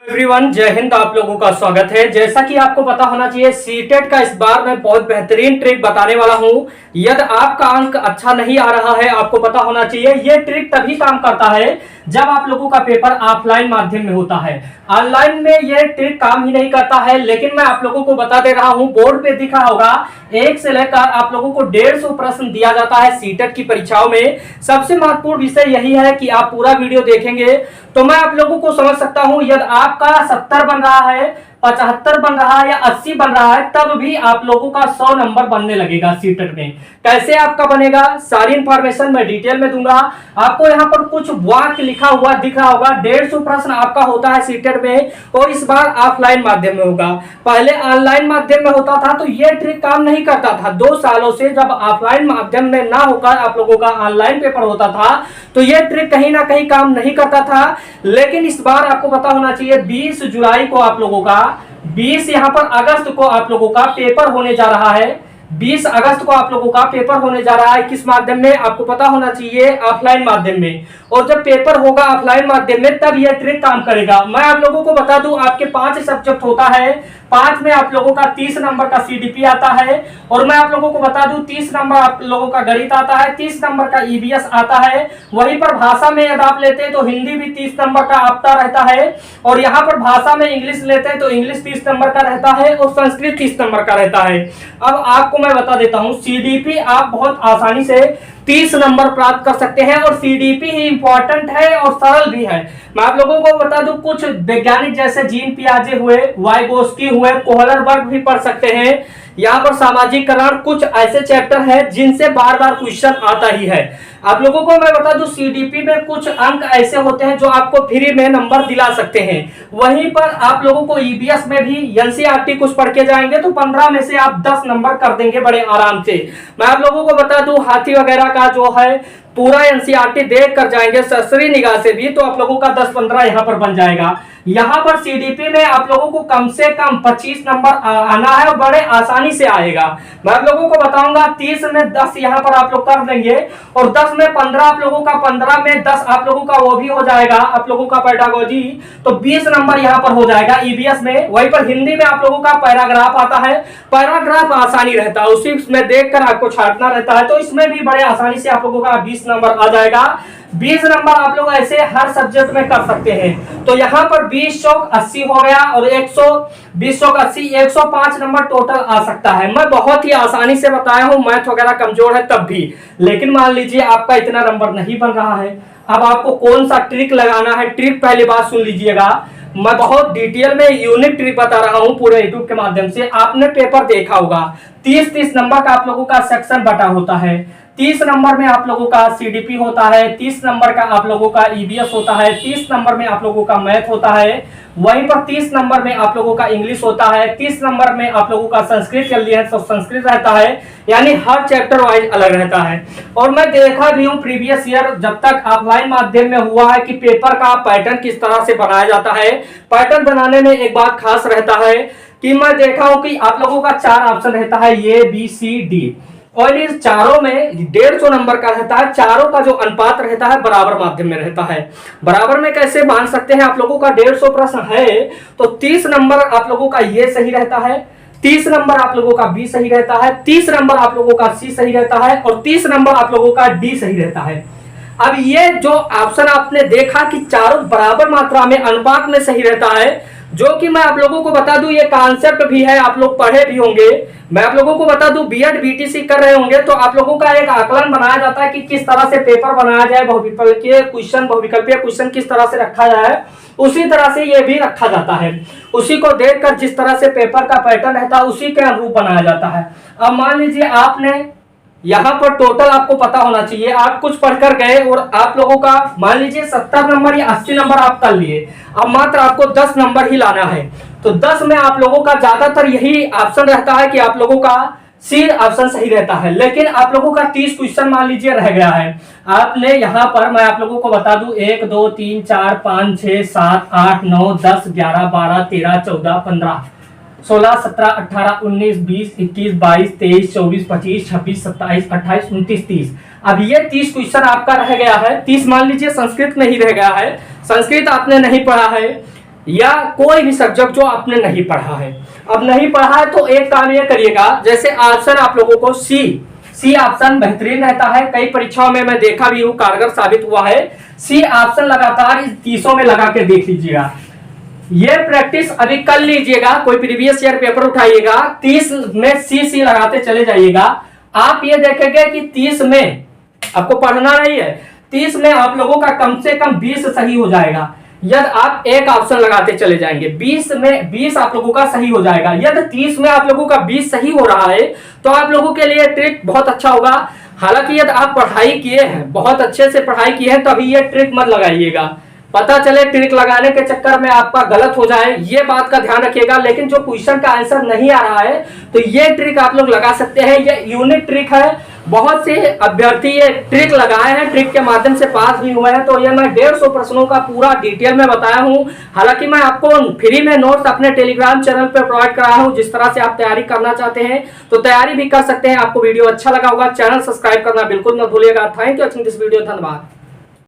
Everyone, जय हिंद। आप लोगों का स्वागत है। जैसा कि आपको पता होना चाहिए, सीटेट का इस बार मैं बहुत बेहतरीन ट्रिक बताने वाला हूं। यदि आपका अंक अच्छा नहीं आ रहा है, आपको पता होना चाहिए यह ट्रिक तभी काम करता है जब आप लोगों का पेपर ऑफलाइन माध्यम में होता है। ऑनलाइन में यह ट्रिक काम ही नहीं करता है। लेकिन मैं आप लोगों को बता दे रहा हूं, बोर्ड पे दिखा होगा 1 से लेकर आप लोगों को 150 प्रश्न दिया जाता है सीटेट की परीक्षाओं में। सबसे महत्वपूर्ण विषय यही है कि आप पूरा वीडियो देखेंगे तो मैं आप लोगों को समझ सकता हूं। यदि आपका 70 बन रहा है, 75 बन रहा है या 80 बन रहा है, तब भी आप लोगों का 100 नंबर बनने लगेगा सीटेट में। कैसे आपका बनेगा, सारी इंफॉर्मेशन मैं डिटेल में दूंगा। आपको यहाँ पर कुछ वाक्य लिखा हुआ दिख रहा होगा। 150 प्रश्न आपका होता है सीटेट में और इस बार ऑफलाइन माध्यम में होगा। पहले ऑनलाइन माध्यम में होता था तो यह ट्रिक काम नहीं करता था। 2 सालों से जब ऑफलाइन माध्यम में ना होकर आप लोगों का ऑनलाइन पेपर होता था तो यह ट्रिक कहीं ना कहीं काम नहीं करता था। लेकिन इस बार आपको पता होना चाहिए 20 जुलाई को आप लोगों का 20 यहां पर अगस्त को आप लोगों का पेपर होने जा रहा है। 20 अगस्त को आप लोगों का पेपर होने जा रहा है। किस माध्यम में, आपको पता होना चाहिए ऑफलाइन माध्यम में। और जब पेपर होगा ऑफलाइन माध्यम में तब यह ट्रिक काम करेगा। मैं आप लोगों को बता दूं, आपके 5 सब्जेक्ट होता है। 5 में आप लोगों का 30 नंबर का सीडीपी आता है। और मैं आप लोगों को बता दूं 30 नंबर आप लोगों का गणित आता है, 30 नंबर का ईवीएस आता है। वहीं पर भाषा में यदि आप लेते हैं तो हिंदी भी 30 नंबर का आपका रहता है। और यहाँ पर भाषा में इंग्लिश लेते हैं तो इंग्लिश 30 नंबर का रहता है और संस्कृत 30 नंबर का रहता है। अब आपको मैं बता देता हूं, सीडीपी आप बहुत आसानी से 30 नंबर प्राप्त कर सकते हैं। और सीडीपी ही इंपॉर्टेंट है और सरल भी है। मैं आप लोगों को बता दूं, कुछ वैज्ञानिक जैसे जीन पियाजे हुए, वाइगोस्की हुए, कोहलरबर्ग भी पढ़ सकते हैं। यहाँ पर सामाजिकरण, कुछ ऐसे चैप्टर हैं जिनसे बार बार क्वेश्चन आता ही है। आप लोगों को मैं बता दूं, सीडीपी में कुछ अंक ऐसे होते हैं जो आपको फ्री में नंबर दिला सकते हैं। वहीं पर आप लोगों को ईबीएस में भी एनसीईआरटी कुछ पढ़ के जाएंगे तो 15 में से आप 10 नंबर कर देंगे बड़े आराम से। मैं आप लोगों को बता दूं, हाथी वगैरह का जो है पूरा एनसीईआरटी देख कर जाएंगे सरसरी निगाह से भी तो आप लोगों का 10-15 यहाँ पर बन जाएगा। यहाँ पर सीडीपी में आप लोगों को कम से कम 25 नंबर आना है और बड़े आसानी से आएगा। मैं आप लोगों को बताऊंगा 30 में 10 यहाँ पर आप लोग कर देंगे और 10 में 15 आप लोगों का, 15 में 10 आप लोगों का वो भी हो जाएगा आप लोगों का पेडागोजी, तो 20 नंबर यहाँ पर हो जाएगा ईवीएस में। वहीं पर हिंदी में आप लोगों का पैराग्राफ आता है। पैराग्राफ आसानी रहता है, उसी में देखकर आपको छांटना रहता है, तो इसमें भी बड़े आसानी से आप लोगों का 20 नंबर आ जाएगा। 20 नंबर आप लोग ऐसे हर सब्जेक्ट में कर सकते हैं। तो यहाँ पर 20 चौक 80 हो गया और 20 चौक 80, 105 नंबर टोटल आ सकता है। मैं बहुत ही आसानी से बताया हूँ, मैथ वगैरह कमजोर है तब भी। लेकिन मान लीजिए आपका इतना नंबर नहीं बन रहा है, अब आपको कौन सा ट्रिक लगाना है। ट्रिक पहली बात सुन लीजिएगा, मैं बहुत डिटेल में यूनिक ट्रिक बता रहा हूं पूरे यूट्यूब के माध्यम से। आपने पेपर देखा होगा, 30-30 नंबर का आप लोगों का सेक्शन बटा होता है। 30 नंबर में आप लोगों का सीडीपी होता है, 30 नंबर का आप लोगों का ईवीएस होता है, 30 नंबर में आप लोगों का मैथ होता है। वहीं पर 30 नंबर में आप लोगों का इंग्लिश होता है, 30 नंबर में आप लोगों का संस्कृत चल रही है तो संस्कृत रहता है। यानी हर चैप्टर वाइज अलग रहता है। और मैं देखा भी हूँ प्रीवियस ईयर जब तक ऑफलाइन माध्यम में हुआ है कि पेपर का पैटर्न किस तरह से बनाया जाता है। पैटर्न बनाने में एक बात खास रहता है कि मैं देखा हूं कि आप लोगों का 4 ऑप्शन रहता है, ए बी सी डी, और इस चारों में 150 नंबर का रहता है। चारों का जो अनुपात रहता है बराबर माध्यम में रहता है। बराबर में कैसे मान सकते हैं, आप लोगों का 150 प्रश्न है तो 30 नंबर आप लोगों का ये सही रहता है, 30 नंबर आप लोगों का बी सही रहता है, 30 नंबर आप लोगों का सी सही रहता है और 30 नंबर आप लोगों का डी सही रहता है। अब ये जो ऑप्शन आपने देखा कि चारों बराबर मात्रा में अनुपात में सही रहता है, जो कि मैं आप लोगों को बता दूं ये कॉन्सेप्ट भी है, आप लोग पढ़े भी होंगे। मैं आप लोगों को बता दूं बीएड बीटीसी कर रहे होंगे तो आप लोगों का एक आकलन बनाया जाता है कि किस तरह से पेपर बनाया जाए, बहुविकल्पीय क्वेश्चन किस तरह से रखा जाए, उसी तरह से ये भी रखा जाता है। उसी को देखकर जिस तरह से पेपर का पैटर्न रहता है उसी के अनुरूप बनाया जाता है। अब मान लीजिए आपने यहाँ पर टोटल आपको पता होना चाहिए, आप कुछ पढ़कर गए और आप लोगों का मान लीजिए 70 नंबर या 80 नंबर आप कर लिए, अब मात्र आपको 10 नंबर ही लाना है। तो 10 में आप लोगों का ज्यादातर यही ऑप्शन रहता है कि आप लोगों का सी ऑप्शन सही रहता है। लेकिन आप लोगों का 30 क्वेश्चन मान लीजिए रह गया है। आपने यहाँ पर मैं आप लोगों को बता दूं 1 2 3 4 5 6 7 8 9 10 11 12 13 14 15 16 17 18 19 20 21 22 23 24 25 26 27 28 29 30। अब ये 30 क्वेश्चन आपका रह गया है। 30 मान लीजिए संस्कृत में ही रह गया है, संस्कृत आपने नहीं पढ़ा है। या कोई भी सब्जेक्ट जो आपने नहीं पढ़ा है। अब नहीं पढ़ा है तो एक काम ये करिएगा, जैसे ऑप्शन आप लोगों को सी ऑप्शन बेहतरीन रहता है, कई परीक्षाओं में मैं देखा भी हूं, कारगर साबित हुआ है। सी ऑप्शन लगातार इस 30 में लगा के देख लीजिएगा, ये प्रैक्टिस अभी कर लीजिएगा। कोई प्रीवियस ईयर पेपर उठाइएगा, 30 में सी लगाते चले जाइएगा। आप ये देखेंगे कि 30 में आपको पढ़ना नहीं है, 30 में आप लोगों का कम से कम 20 सही हो जाएगा यदि आप एक ऑप्शन लगाते चले जाएंगे। 20 में 20 आप लोगों का सही हो जाएगा। यदि 30 में आप लोगों का 20 सही हो रहा है तो आप लोगों के लिए ट्रिक बहुत अच्छा होगा। हालांकि यदि आप पढ़ाई किए हैं, बहुत अच्छे से पढ़ाई की है, तभी ये ट्रिक मत लगाइएगा। पता चले ट्रिक लगाने के चक्कर में आपका गलत हो जाए, ये बात का ध्यान रखिएगा। लेकिन जो क्वेश्चन का आंसर नहीं आ रहा है तो ये ट्रिक आप लोग लगा सकते हैं। ये यूनिक ट्रिक है, बहुत से अभ्यर्थी ये ट्रिक लगाए हैं, ट्रिक के माध्यम से पास भी हुए हैं। तो ये मैं 150 प्रश्नों का पूरा डिटेल में बताया हूं। हालांकि मैं आपको फ्री में नोट्स अपने टेलीग्राम चैनल पर प्रोवाइड कराया हूं, जिस तरह से आप तैयारी करना चाहते हैं तो तैयारी भी कर सकते हैं। आपको वीडियो अच्छा लगा होगा, चैनल सब्सक्राइब करना बिल्कुल मत भूलिएगा। Thank you watching this video, धन्यवाद।